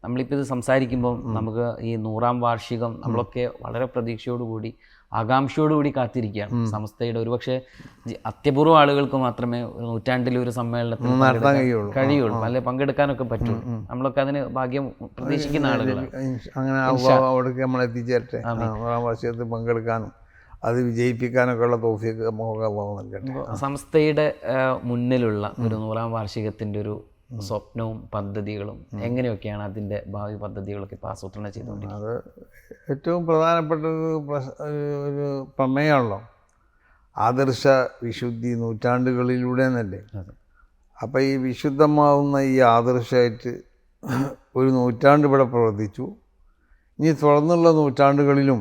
നമ്മളിപ്പോൾ ഇത് സംസാരിക്കുമ്പോൾ നമുക്ക് ഈ 100ാം വാർഷികം നമ്മളൊക്കെ വളരെ പ്രതീക്ഷയോടുകൂടി ആകാംക്ഷയോടുകൂടി കാത്തിരിക്കുകയാണ്. സമസ്തയുടെ ഒരുപക്ഷെ അത്യപൂർവ്വം ആളുകൾക്ക് മാത്രമേ നൂറ്റാണ്ടിലെ ഒരു സമ്മേളനത്തിൽ കഴിയുള്ളൂ, അല്ലെ പങ്കെടുക്കാനൊക്കെ പറ്റുള്ളൂ. നമ്മളൊക്കെ അതിന് ഭാഗ്യം പ്രതീക്ഷിക്കുന്ന ആളുകളാണ്. നമ്മൾ എത്തിച്ചേരട്ടെ, 100ാം വാർഷികത്തിൽ പങ്കെടുക്കാനും അത് വിജയിപ്പിക്കാനൊക്കെ ഉള്ള തൗഫീഖ് നമുക്ക് അല്ലാഹു നൽകട്ടെ. സംസ്ഥയുടെ മുന്നിലുള്ള ഒരു 100ാം വാർഷികത്തിൻ്റെ ഒരു സ്വപ്നവും പദ്ധതികളും എങ്ങനെയൊക്കെയാണ് അതിൻ്റെ ഭാവി പദ്ധതികളൊക്കെ ഇപ്പോൾ ആസൂത്രണം ചെയ്തുകൊണ്ടിരിക്കുന്നത്? അത് ഏറ്റവും പ്രധാനപ്പെട്ട ഒരു പ്രമേയമാണല്ലോ, ആദർശ വിശുദ്ധി നൂറ്റാണ്ടുകളിലൂടെ എന്നല്ലേ. അപ്പോൾ ഈ വിശുദ്ധമാവുന്ന ഈ ആദർശമായിട്ട് ഒരു നൂറ്റാണ്ട് ഇവിടെ പ്രവർത്തിച്ചു. ഇനി തുടർന്നുള്ള നൂറ്റാണ്ടുകളിലും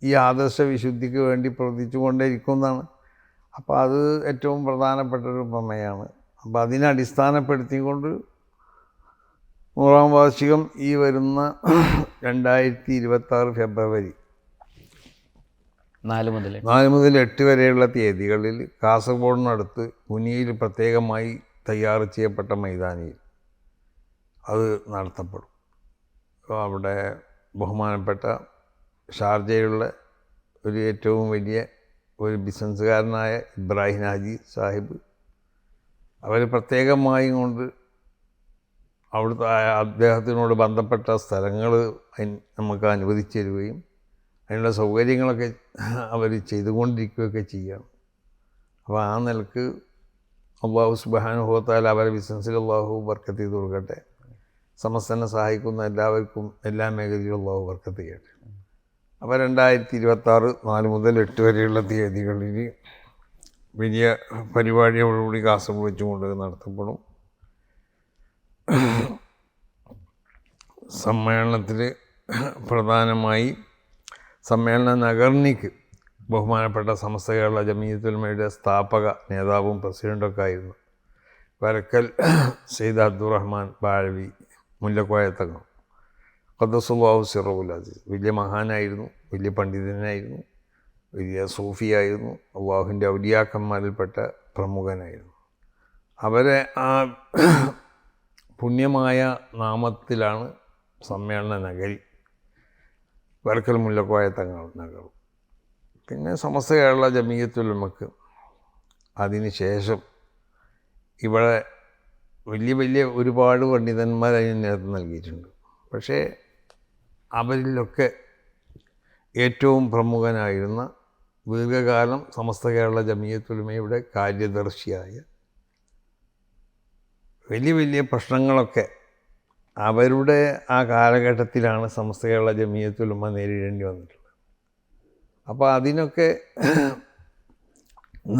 ഈ ആദർശ വിശുദ്ധിക്ക് വേണ്ടി പ്രവർത്തിച്ചു കൊണ്ടേയിരിക്കുന്നതാണ്. അപ്പോൾ അത് ഏറ്റവും പ്രധാനപ്പെട്ടൊരു പ്രമേയമാണ്. അപ്പോൾ അതിനെ അടിസ്ഥാനപ്പെടുത്തിക്കൊണ്ട് 100ാം വാർഷികം ഈ വരുന്ന 2026 ഫെബ്രുവരി 4 മുതൽ 8 വരെയുള്ള തീയതികളിൽ കാസർഗോഡിനടുത്ത് മുനിയിൽ പ്രത്യേകമായി തയ്യാർ ചെയ്യപ്പെട്ട മൈതാനിയിൽ അത് നടത്തപ്പെടും. അവിടെ ബഹുമാനപ്പെട്ട ഷാർജയുള്ള ഒരു ഏറ്റവും വലിയ ഒരു ബിസിനസ്സുകാരനായ ഇബ്രാഹിം ഹാജി സാഹിബ് അവർ പ്രത്യേകമായി കൊണ്ട് അവിടുത്തെ അദ്ദേഹത്തിനോട് ബന്ധപ്പെട്ട സ്ഥലങ്ങൾ നമുക്ക് അനുവദിച്ചു തരികയും അതിനുള്ള സൗകര്യങ്ങളൊക്കെ അവർ ചെയ്തുകൊണ്ടിരിക്കുകയൊക്കെ ചെയ്യണം. അപ്പോൾ ആ നിലക്ക് അല്ലാഹു സുബ്ഹാനഹു വ തആല അവരെ ബിസിനസ്സിൽ അല്ലാഹു ബർക്കത്ത് ചെയ്ത് കൊടുക്കട്ടെ. സമസ്തനെ സഹായിക്കുന്ന എല്ലാവർക്കും എല്ലാ മേഖലയിലും അല്ലാഹു ബർക്കത്ത് ചെയ്യട്ടെ. അപ്പോൾ 2026 4 മുതൽ 8 വരെയുള്ള തീയതികളിൽ വലിയ പരിപാടിയോടുകൂടി കാസർഗോഡ് വെച്ചുകൊണ്ട് നടത്തപ്പെടും. സമ്മേളനത്തിൽ പ്രധാനമായി സമ്മേളന നഗർണിക്ക് ബഹുമാനപ്പെട്ട സമസ്ത കേരള ജമീയത്തുൽ ഉലമയുടെ സ്ഥാപക നേതാവും പ്രസിഡൻ്റൊക്കെ ആയിരുന്നു വരക്കൽ സയ്യിദ് അബ്ദുറഹ്മാൻ ബാഴവി മുല്ലക്കോയ തങ്ങൾ ഖദ്ദസുല്ലാഹു സിറഹുൽ അസീസ്. വലിയ മഹാനായിരുന്നു, വലിയ പണ്ഡിതനായിരുന്നു, വലിയ സൂഫിയായിരുന്നു, അള്ളാഹുവിൻ്റെ ഔലിയാക്കന്മാരിൽപ്പെട്ട പ്രമുഖനായിരുന്നു. അവരെ ആ പുണ്യമായ നാമത്തിലാണ് സമ്മേളന നഗരി വരക്കൽ മുല്ലക്കോയ തങ്ങൾ നഗർ. പിന്നെ സമസ്ത കേരള ജമീയത്തുൽ ഉലമക്ക് അതിന് ശേഷം ഇവിടെ വലിയ ഒരുപാട് പണ്ഡിതന്മാർ അതിന് നേതൃത്വം നൽകിയിട്ടുണ്ട്. പക്ഷേ അവരിലൊക്കെ ഏറ്റവും പ്രമുഖനായിരുന്ന ദീർഘകാലം സമസ്ത കേരള ജമീയത്തുൽ ഉലമയുടെ കാര്യദർശിയായ വലിയ പ്രശ്നങ്ങളൊക്കെ അവരുടെ ആ കാലഘട്ടത്തിലാണ് സമസ്ത കേരള ജമീയത്തുൽ ഉലമ നേരിടേണ്ടി വന്നിട്ടുള്ളത്. അപ്പോൾ അതിനൊക്കെ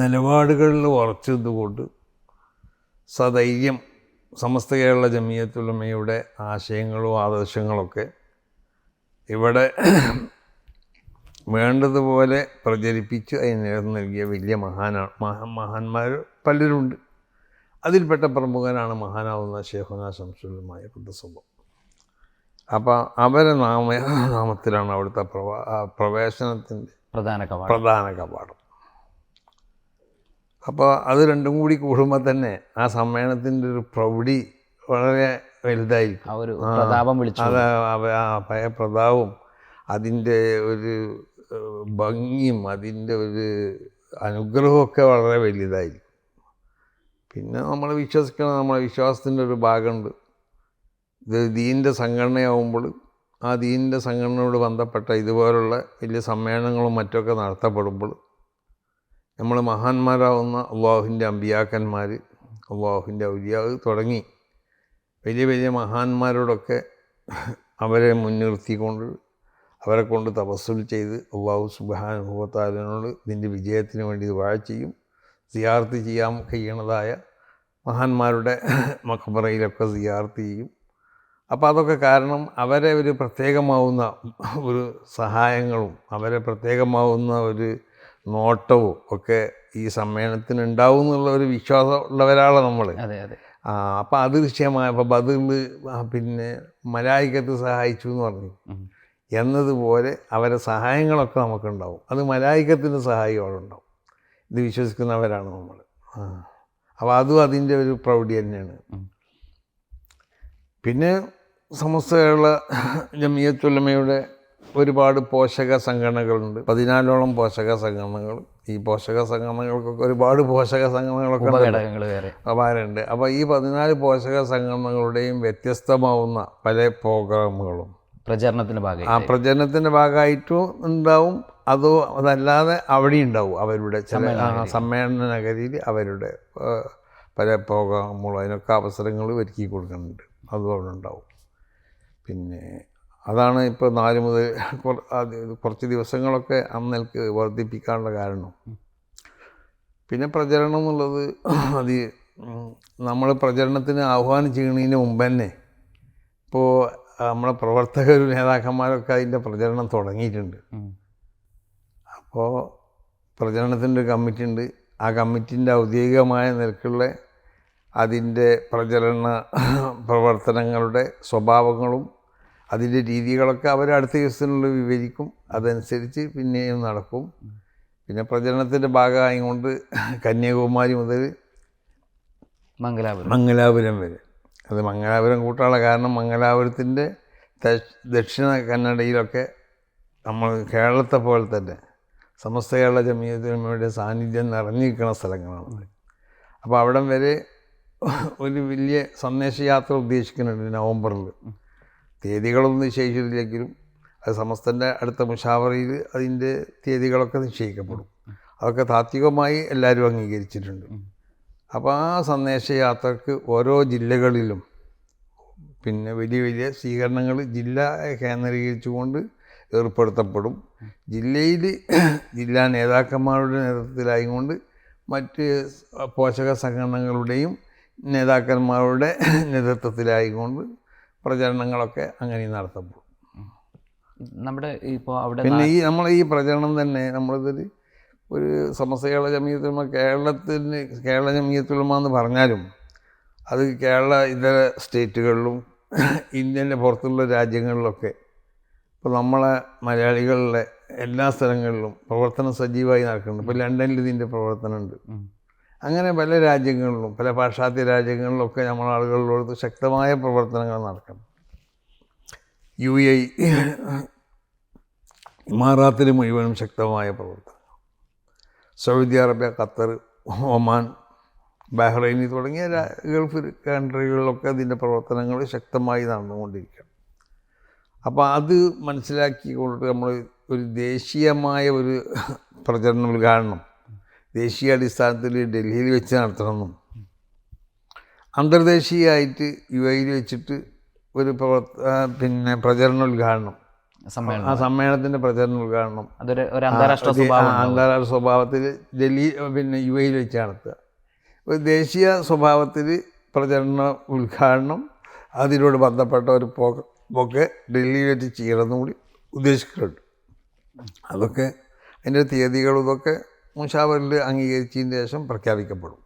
നിലപാടുകളിൽ ഉറച്ചതുകൊണ്ട് സധൈര്യം സമസ്ത കേരള ജമീയത്തുൽ ഉലമയുടെ ആശയങ്ങളും ആദർശങ്ങളൊക്കെ ഇവിടെ വേണ്ടതുപോലെ പ്രചരിപ്പിച്ച് അതിന് നേതൃത്വം നൽകിയ വലിയ മഹാന്മാർ പലരുണ്ട്. അതിൽപ്പെട്ട പ്രമുഖനാണ് മഹാനാവുന്ന ശൈഖുനാ ശംസുൽ ഉലമ ഖുദ്ദസല്ലാഹു. അപ്പോൾ അവരെ നാമത്തിലാണ് അവിടുത്തെ പ്രവേശനത്തിൻ്റെ പ്രധാന കവാടം. അപ്പോൾ അത് രണ്ടും കൂടി കൂടുമ്പോൾ തന്നെ ആ സമ്മേളനത്തിൻ്റെ ഒരു പ്രൗഢി വളരെ വലുതായിരിക്കും. ആ പഴയ പ്രതാപവും അതിൻ്റെ ഒരു ഭംഗിയും അതിൻ്റെ ഒരു അനുഗ്രഹമൊക്കെ വളരെ വലുതായിരിക്കും. പിന്നെ നമ്മൾ വിശ്വസിക്കണം, നമ്മളെ വിശ്വാസത്തിൻ്റെ ഒരു ഭാഗമുണ്ട്. ഇത് ദീനിൻ്റെ സംഘടനയാവുമ്പോൾ ആ ദീനിൻ്റെ സംഘടനയോട് ബന്ധപ്പെട്ട ഇതുപോലുള്ള വലിയ സമ്മേളനങ്ങളും മറ്റൊക്കെ നടത്തപ്പെടുമ്പോൾ നമ്മൾ മഹാന്മാരാവുന്ന അള്ളാഹുവിൻ്റെ അമ്പിയാക്കന്മാർ, അള്ളാഹുവിൻ്റെ ഔലിയാ തുടങ്ങി വലിയ മഹാന്മാരോടൊക്കെ അവരെ മുൻനിർത്തിക്കൊണ്ട് അവരെ കൊണ്ട് തവസ്സുൽ ചെയ്ത് അല്ലാഹു സുബ്ഹാനഹു വ തആലയോട് ഇതിൻ്റെ വിജയത്തിന് വേണ്ടി ദുആ ചെയ്യും. സിയാറത്ത് ചെയ്യാൻ കഴിയണതായ മഹാന്മാരുടെ മഖ്ബറയിലൊക്കെ സിയാറത്ത് ചെയ്യും. അപ്പോൾ അതൊക്കെ കാരണം അവരെ ഒരു പ്രത്യേകമാവുന്ന ഒരു സഹായങ്ങളും അവരെ പ്രത്യേകമാവുന്ന ഒരു നോട്ടവും ഒക്കെ ഈ സമ്മേളനത്തിന് ഉണ്ടാവും എന്നുള്ള ഒരു വിശ്വാസം ഉള്ളവരാണ് നമ്മൾ. അപ്പോൾ അദൃശ്യമായ ഇപ്പോൾ ബദറിൽ പിന്നെ മലായികത്ത് സഹായിച്ചു എന്ന് പറഞ്ഞു എന്നതുപോലെ അവരെ സഹായങ്ങളൊക്കെ നമുക്കുണ്ടാവും. അത് മലായികത്തിൻ്റെ സഹായം അവിടെ ഉണ്ടാവും. ഇത് വിശ്വസിക്കുന്നവരാണ് നമ്മൾ. അപ്പോൾ അതും അതിൻ്റെ ഒരു പ്രൗഢി തന്നെയാണ്. പിന്നെ സമസ്ത കേരള ജമിയത്തുൽ ഉലമയുടെ ഒരുപാട് പോഷക സംഘടനകളുണ്ട്. 14ഓളം പോഷക സംഘടനകൾ. ഈ പോഷക സംഘടനകൾക്കൊക്കെ ഒരുപാട് പോഷക സംഘടനകളൊക്കെ ഉണ്ട്. അപ്പോൾ ഈ 14 പോഷക സംഘടനകളുടെയും വ്യത്യസ്തമാവുന്ന പല പ്രോഗ്രാമുകളും പ്രചരണത്തിൻ്റെ ഭാഗമായിട്ടും ഉണ്ടാവും. അതല്ലാതെ അവിടെ ഉണ്ടാവും അവരുടെ ചില സമ്മേളന നഗരിയിൽ അവരുടെ പല പ്രോഗ്രാമുകളും അതിനൊക്കെ അവസരങ്ങൾ ഒരുക്കി കൊടുക്കുന്നുണ്ട്. അതും അവിടെ ഉണ്ടാവും. പിന്നെ അതാണ് ഇപ്പോൾ 4 മുതൽ കുറച്ച് ദിവസങ്ങളൊക്കെ അന്നേക്ക് വർദ്ധിപ്പിക്കാനുള്ള കാരണം. പിന്നെ പ്രചരണം എന്നുള്ളത് അത് നമ്മൾ പ്രചരണത്തിന് ആഹ്വാനം ചെയ്യുന്നതിന് മുമ്പ് തന്നെ ഇപ്പോൾ നമ്മളെ പ്രവർത്തകരും നേതാക്കന്മാരൊക്കെ അതിൻ്റെ പ്രചരണം തുടങ്ങിയിട്ടുണ്ട്. അപ്പോൾ പ്രചരണത്തിൻ്റെ ഒരു കമ്മിറ്റി ഉണ്ട്. ആ കമ്മിറ്റിൻ്റെ ഔദ്യോഗികമായ നിലക്കുള്ള അതിൻ്റെ പ്രചരണ പ്രവർത്തനങ്ങളുടെ സ്വഭാവങ്ങളും അതിൻ്റെ രീതികളൊക്കെ അവർ അടുത്ത ദിവസത്തിനുള്ളിൽ വിവരിക്കും. അതനുസരിച്ച് പിന്നെയും നടക്കും. പിന്നെ പ്രചരണത്തിൻ്റെ ഭാഗമായിക്കൊണ്ട് കന്യാകുമാരി മുതൽ മംഗലാപുരം വരെ. അത് മംഗലാപുരം കൂട്ടാനുള്ള കാരണം മംഗലാപുരത്തിൻ്റെ ദക്ഷിണ കന്നഡയിലൊക്കെ നമ്മൾ കേരളത്തെ പോലെ തന്നെ സമസ്ത കേരള ജമിയത്തുൽ ഉലമയുടെ സാന്നിധ്യം നിറഞ്ഞിരിക്കുന്ന സ്ഥലങ്ങളാണ്. അപ്പോൾ അവിടം വരെ ഒരു വലിയ സന്ദേശയാത്ര ഉദ്ദേശിക്കുന്നുണ്ട് നവംബറിൽ. തീയതികളൊന്നും നിശ്ചയിച്ചിട്ടില്ലെങ്കിലും അത് സമസ്തൻ്റെ അടുത്ത മുഷാവറയിൽ അതിൻ്റെ തീയതികളൊക്കെ നിശ്ചയിക്കപ്പെടും. അതൊക്കെ താത്വികമായി എല്ലാവരും അംഗീകരിച്ചിട്ടുണ്ട്. അപ്പോൾ ആ സന്ദേശയാത്രക്ക് ഓരോ ജില്ലകളിലും പിന്നെ വലിയ വലിയ സ്വീകരണങ്ങൾ ജില്ല കേന്ദ്രീകരിച്ചുകൊണ്ട് ഏർപ്പെടുത്തപ്പെടും. ജില്ലയിൽ ജില്ലാ നേതാക്കന്മാരുടെ നേതൃത്വത്തിലായിക്കൊണ്ട് മറ്റ് പോഷക സംഘടനകളുടെയും നേതാക്കന്മാരുടെ നേതൃത്വത്തിലായിക്കൊണ്ട് പ്രചരണങ്ങളൊക്കെ അങ്ങനെ നടത്തപ്പെടും. നമ്മുടെ ഇപ്പോൾ അവിടെ പിന്നെ നമ്മളെ ഈ പ്രചരണം തന്നെ നമ്മളിതൊരു ഒരു സമസ്ത കേരള ജമിയത്തുൽ ഉലമ കേരള ജമിയത്തുൽ ഉലമ എന്ന് പറഞ്ഞാലും അത് കേരള ഇതര സ്റ്റേറ്റുകളിലും ഇന്ത്യൻ്റെ പുറത്തുള്ള രാജ്യങ്ങളിലൊക്കെ ഇപ്പോൾ നമ്മളെ മലയാളികളുടെ എല്ലാ സ്ഥലങ്ങളിലും പ്രവർത്തനം സജീവമായി നടക്കുന്നുണ്ട്. ഇപ്പോൾ ലണ്ടനിൽ ഇതിൻ്റെ പ്രവർത്തനമുണ്ട്. അങ്ങനെ പല രാജ്യങ്ങളിലും പല പാശ്ചാത്യ രാജ്യങ്ങളിലൊക്കെ നമ്മളെ ആളുകളിലോട് ശക്തമായ പ്രവർത്തനങ്ങൾ നടക്കണം. UAE ഇമാറാത്തിൽ മുഴുവനും ശക്തമായ പ്രവർത്തനം. Saudi Arabia, Qatar, Oman, Bahrain തുടങ്ങിയ ഗൾഫ് കൺട്രികളിലൊക്കെ അതിൻ്റെ പ്രവർത്തനങ്ങൾ ശക്തമായി നടന്നുകൊണ്ടിരിക്കണം. അപ്പോൾ അത് മനസ്സിലാക്കിക്കൊണ്ട് നമ്മൾ ഒരു ദേശീയമായ ഒരു പ്രചരണ ഉദ്ഘാടനം ദേശീയ അടിസ്ഥാനത്തിൽ ഡൽഹിയിൽ വെച്ച് നടത്തണമെന്നും അന്തർദേശീയമായിട്ട് UAE വെച്ചിട്ട് ഒരു പിന്നെ പ്രചരണ ഉദ്ഘാടനം ആ സമ്മേളനത്തിൻ്റെ പ്രചരണ ഉദ്ഘാടനം അന്താരാഷ്ട്ര സ്വഭാവത്തിൽ ഡൽഹി പിന്നെ UAE വെച്ച് നടത്തുക. ഒരു ദേശീയ സ്വഭാവത്തിൽ പ്രചരണ ഉദ്ഘാടനം അതിനോട് ബന്ധപ്പെട്ട ഒരു ഒക്കെ ഡൽഹിയിൽ വെച്ച് ചെയ്യണമെന്നും കൂടി ഉദ്ദേശിക്കുന്നുണ്ട്. അതൊക്കെ അതിൻ്റെ തീയതികളും ഇതൊക്കെ മുഷാവറിൽ അംഗീകരിച്ചതിന് ശേഷം പ്രഖ്യാപിക്കപ്പെടും.